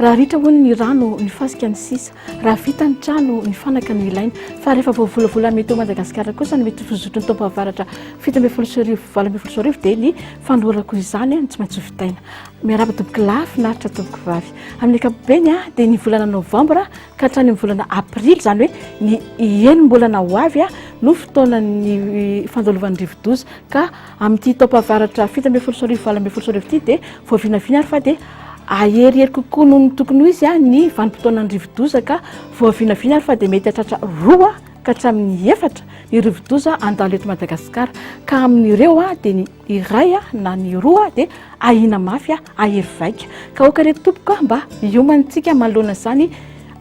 raha ritra hono ny rano ny fasika ny sisa raha vita ny trano ny fanaka ny ilaina fa rehefa voavolavola mety Madagasikara kosa ny mety fizotry ny tompoavaratra 7 valambifolo dia ny fandorako izany tsy maintsy vitaina miaraba toboky lafy naritra toboky vavy amin'ny ankapobeny dia ny volana novambra ka hatrany amin'ny volana aprily zany hoe ny enim-bolana ho avy no fotoanany fandalovan'ny rivo-doza ka amin'ity tompoavaratra 7 valambifolo ity dia voavinavina ary fa dia ahery kokoa noho ny tokony ho izy ny vanim-potoanany rivo-doza ka voavinavina ary fa dia mety hatratra 2 ka hatramin'ny 4 ny rivo-doza andalo eto Madagasikara ka amin'ireo dia ny iray na ny 2 dia ahina mafy ahery vaika ka okareto tompoka mba iomantsika manoloana izany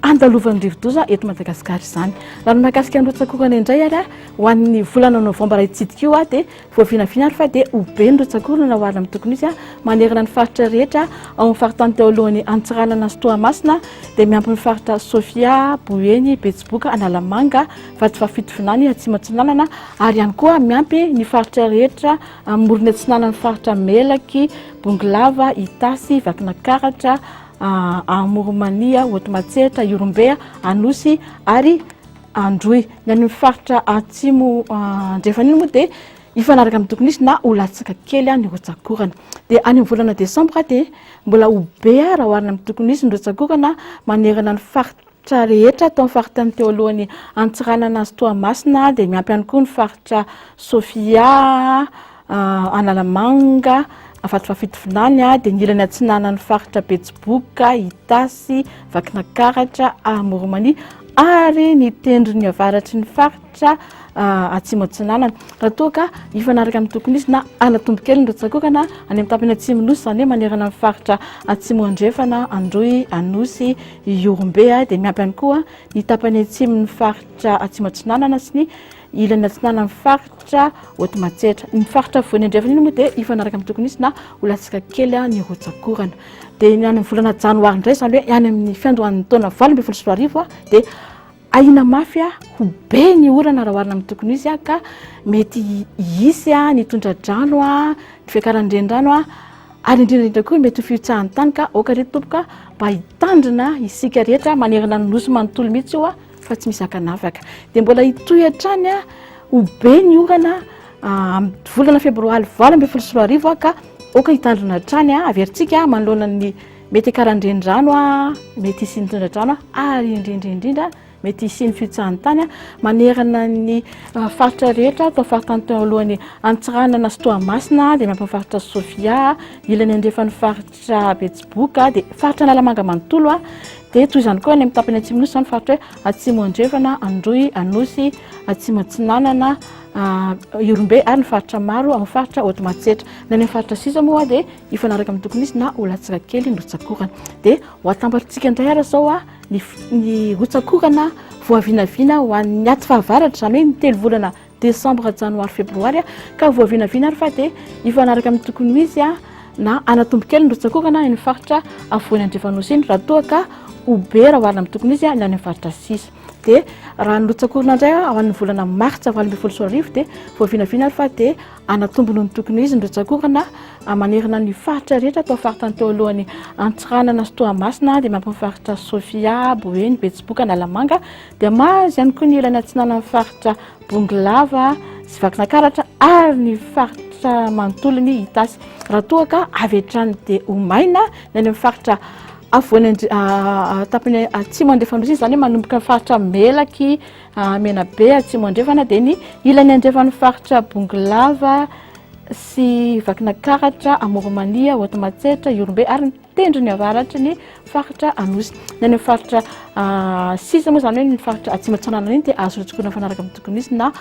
andalovan'ny rivo-doza eto Madagasikara izany raha no mahakasika ny rotsakokana indray ary ho an'ny volana novambra itsidika io dia voavinavina ary fa dia hobe ny rotsakorana ho ary amin'ny tokony izy manerana ny faritra rehetra ao amin'ny faritany teo alohany Antsiranana sy Toamasina dia miampy ny faritra Sofia, Boeny, Betsiboka, Analamanga, Vatovafitovinany, Atsimatsinanana ary ihany koa miampy ny faritra rehetra Morona Atsinanana, ny faritra Melaky, Bongolava, Itasy, Vakinakaratra, Amoromania, Otomatsehatra, Irombea, Anosy ary Androy. Ny any faritra atsimo andrefaniny moa dia ifanaraka amin'ny tokony izy na olatsaka kely ny rotsakorana. Dia any amin'ny volana Desambra dia mbola hobe raha oharina amin'ny tokony izy ny rotsakorana manerana ny faritra rehetra tao amin'ny faritany teo alohany Antsiranana sy Toamasina dia miampy ihany koa ny faritra Sofia, Analamanga, Vatovafitovinany dia ny ilany Atsinanana ny faritra Betsiboka, Itasy, Vakinakaratra, Amoromania ary ny tendrony avaratry ny faritra Atsimo Atsinanana. Raha toa ka ifanaraka amin'ny tokony izy na anatombo kely ny rotsakokana any amin'ny tapany Atsimo Nosy izany hoe manerana ny faritra Atsimo Andrefana, Androy, Anosy, Irombea dia miampy ihany koa ny tapany atsimo ny faritra Atsimo Atsinanana sy ny ilany Atsinanana ny faritra Otomatsehatra. Ny faritra Voeny Andrefana iny moa dia ifanaraka amin'ny tokony izy na olatsaka kely ny rotsakorana. Dia ny any amin'ny volana Janoary indray izany hoe any amin'ny fiandohan'ny taona 2024 dia ahina mafy ho be ny orana raha oharina amin'ny tokony izy ka mety hisy ny tondra-drano ny fiakaran-drendrano ary indrindra koa mety ho fiotsahan'ny tany ka okareto tompoka mba hitandrina isika rehetra manerana ny nosy manontolo mihitsy io fa tsy misy hakanavaka. Dia mbola hitohy hatrany ho be ny orana amin'ny volana febroary 2024 ka oka hitandrina hatrany averintsika manoloana ny mety hakaran-drendrano mety hisy ny tondra-drano ary indrindra mety hisy ny fiotsahan'ny tany manerana ny faritra rehetra tao faritany teo alohany Antsiranana sy Toamasina dia miampy faritra Sofia, ilany andrefan'ny faritra Betsiboka dia faritra Analamanga manontolo dia toy izany koa ny amin'ny tapany Atsimo Nosy izany faritra hoe Atsimo Andrefana, Androy, Anosy, Atsimo Atsinanana, Irombea ary ny faritra maro amin'ny faritra Otomatsehatra. Ny any amin'ny faritra sisa moa dia ifanaraka amin'ny tokony izy na olatsaka kely ny rotsakorana. Dia ho atambatritsika indray ary zao ny rotsakorana voavinavina ho an'ny aty fahavaratra izany hoe ny 3 volana Desambra, Janoary, Febroary ka voavinavina ary fa dia ifanaraka amin'ny tokony izy na anatombo kely ny rotsakorana ny faritra Voeny Andrefanosy iny raha toa ka hobe raha oharina amin'ny tokony izy ny any amin'ny faritra sisa. Dia raha ny rotsakorana indray ao amin'ny volana Martsa 2024 dia voavinavina ary fa dia anatombo noho ny tokony izy ny rotsakorana manerana ny faritra rehetra tao faritany teo alohany Antsiranana sy Toamasina dia miampy ny faritra Sofia, Boeny, Betsiboka, Analamanga dia mahazo ihany koa ny ilany Atsinanana ny faritra Bongolava sy Vakinakaratra ary ny faritra manontolony Itasy. Raha toa ka avy hatrany dia homaina ny any amin'ny faritra Voeny tapany Atsimo Andrefanosy izany hoe manomboka ny faritra Melaky, Menabe, Atsimo Andrefana dia ny ilany andrefan'ny faritra Bongolava sy Vakinakaratra, Amoromania, Otomatsehatra, Irombea ary ny tendrony avaratry ny faritra Anosy. Ny any amin'ny faritra sisa moa izany hoe ny faritra Atsimo Atsinanana iny dia azo rotsakorana fanaraka amin'ny tokony izy na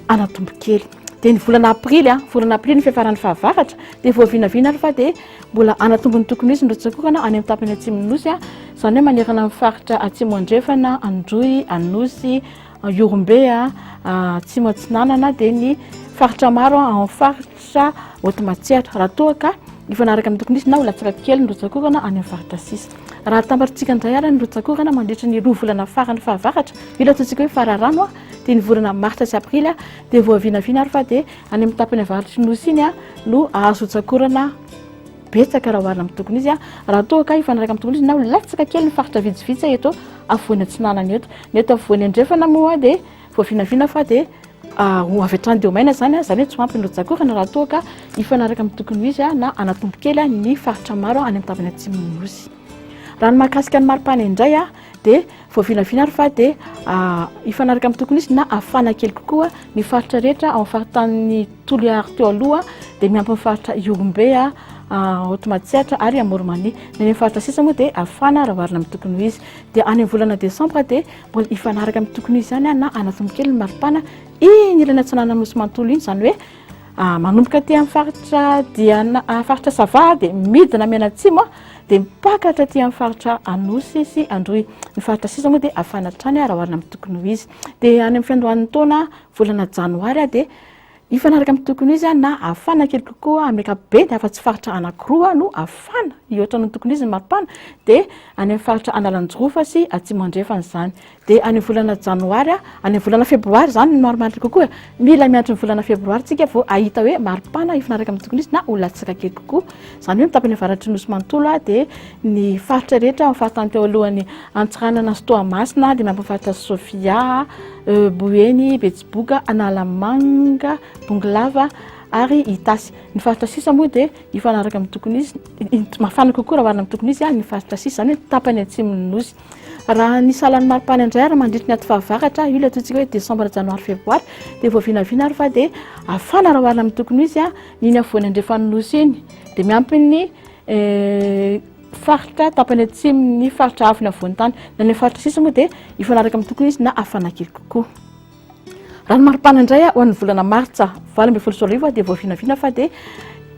anatombo kely. Dia ny volana Aprily ny fiafaran'ny fahavaratra dia voavinavina ary fa dia mbola anatombo ny tokony izy ny rotsakorana any amin'ny tapany Atsimo Nosy izany hoe manerana amin'ny faritra Atsimo Andrefana, Androy, Anosy, Irombea, Atsimo Atsinanana dia ny faritra maro amin'ny faritra Otomatsehatra raha toa ka ifanaraka amin'ny tokony izy na olatsaka kely ny rotsakorana any amin'ny faritra sisa. Raha tambatritsika indray ary ny rotsakorana mandritra ny 2 volana farany fahavaratra mila ataontsika hoe fararano dia ny volana Martsa sy Aprily dia voavinavina ary fa dia any amin'ny tapany avaratry Nosy iny no azo rotsakorana betsaka raha oharina amin'ny tokony izy raha toa ka ifanaraka amin'ny tokony izy na ho latsaka kely ny faritra vitsivitsy eto afovoany atsinanany eto ny eto afovoany andrefana moa dia vao vinavina fa dia ho avy hatrany dia maina zany hoe tsy mampy ny rojakorana raha toa ka ifanaraka amin'ny tokony izy na anatombo kely ny faritra maro any amin'ny tapany atsimon'ny nosy. Raha ny mahakasika ny maripana indray dia vao vinavina ary fa dia ifanaraka amin'ny tokony izy na afana kely kokoa ny faritra rehetra ao faritany Toliary teo aloha dia miampy ny faritra Iorombe Haute-Matsiatra ary Amoromania. Ny faritra sisa moa dia afana raha oharina amin'ny tokony izy. Dia any amin'ny volana desambra dia mbola ifanaraka amin'ny tokony izy zany na anatombo kely ny maripana iny ilana tsanana nosy manontolo iny zany hoe manomboka aty amin'ny faritra faritra Sava dia midina mianatsimo dia mipakatra aty amin'ny faritra Anosy sy Androy. Ny faritra sisa moa dia afana hatrany raha oharina amin'ny tokony izy. Dia any amin'ny fiandohan'ny taona volana janoary dia ifanaraka amin'ny tokony izy na afana kely kokoa amin'ny ankapobeny afa-tsy faritra anankiroa no afana iohatra ny tokony izy ny maripana dia any amin'ny faritra Analanjorofa sy Atsimo andrefana zany. Dia any amin'ny volana janoary any amin'ny volana febroary zany ny marimaritra kokoa mila miandry ny volana febroary tsika vao ahita hoe maripana ifanaraka amin'ny tokony izy na ho latsaka kely kokoa zany hoe mitapany avaratry nosy manontolo dia ny faritra rehetra amin'ny faritany teo alohan'ny Antsiranana sy Toamasina dia miampy faritra Sofia, Boeny, Betsiboka, Analamanga, Bongolava ary Itasy. Ny faritra sisa moa dia ifanaraka amin'ny tokony izy mafana kokoa raha oharina amin'ny tokony izy ny faritra sisa zany hoe tapany atsimon'ny nosy. Raha ny salan'ny maripana indray ary mandritry ny aty fahavaratra io ilay ataontsika hoe desambra, janoary, febroary dia vao vinavina ary fa dia afana raha oharina amin'ny tokony izy iny afovoany andrefan'ny nosy iny dia miampy ny faritra tapany atsimony faritra hafa ny afovoany tany. Na ny faritra sisa moa dia ifanaraka amin'ny tokony izy na afana kely kokoa. Raha ny maripana indray ho an'ny volana martsa 2024 dia vao vinavina fa dia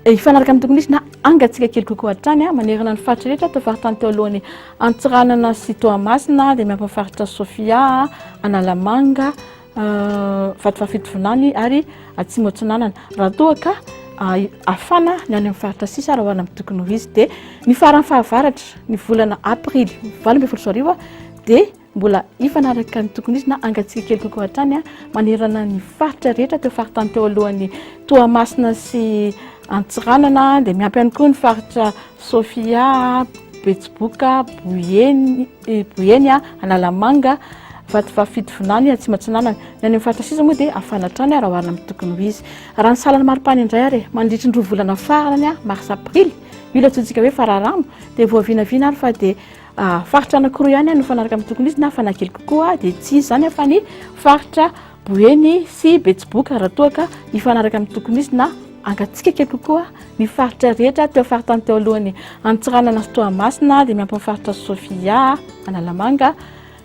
ifanaraka amin'ny tokony izy na angatsika kely kokoa hatrany manerana ny faritra rehetra teo faritany teo alohan'ny Antsiranana sy Toamasina dia miampy faritra Sofia, Analamanga, Vatovavitovinany ary Atsimo Atsinanana. Raha toa ka afana ny any amin'ny faritra sisa raha oharina amin'ny tokony izy dia ny farany fahavaratra ny volana aprily 2024 dia mbola ifanaraka ny tokony izy na angatsika kely kokoa hatrany manerana ny faritra rehetra teo faritany teo alohan'ny Toamasina sy Antsiranana dia miampy ihany koa ny faritra Sofia, Betsiboka, Boeny, Analamanga, Vatovavitovinany, Atsimo Atsinanana. Ny any amin'ny faritra sisa moa dia afana hatrany raha oharina amin'ny tokony izy. Raha ny salan'ny maripana indray ary mandritry ny roa volana farany mars aprily io ilay ataontsika hoe fararano dia vao vinavina ary fa dia faritra anankiroa ihany no ifanaraka amin'ny tokony izy na afana kely kokoa dia tsy izy zany fa ny faritra Boeny sy Betsiboka raha toa ka ifanaraka amin'ny tokony izy na angatsika kely kokoa ny faritra rehetra teo faritany teo alohan'ny Antsiranana sy Toamasina dia miampy faritra Sofia, Analamanga,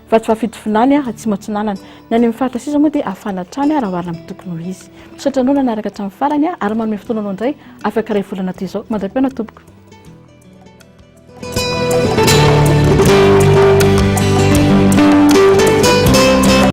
Vatovavitovinany, Atsimo Atsinanana. Ny any amin'ny faritra sisa moa dia afana hatrany raha oharina amin'ny tokony izy. Misaotra anao nanaraka hatramin'ny farany ary manome fotoana anao indray afaka iray volana toy izao mandram-piaona tompoko.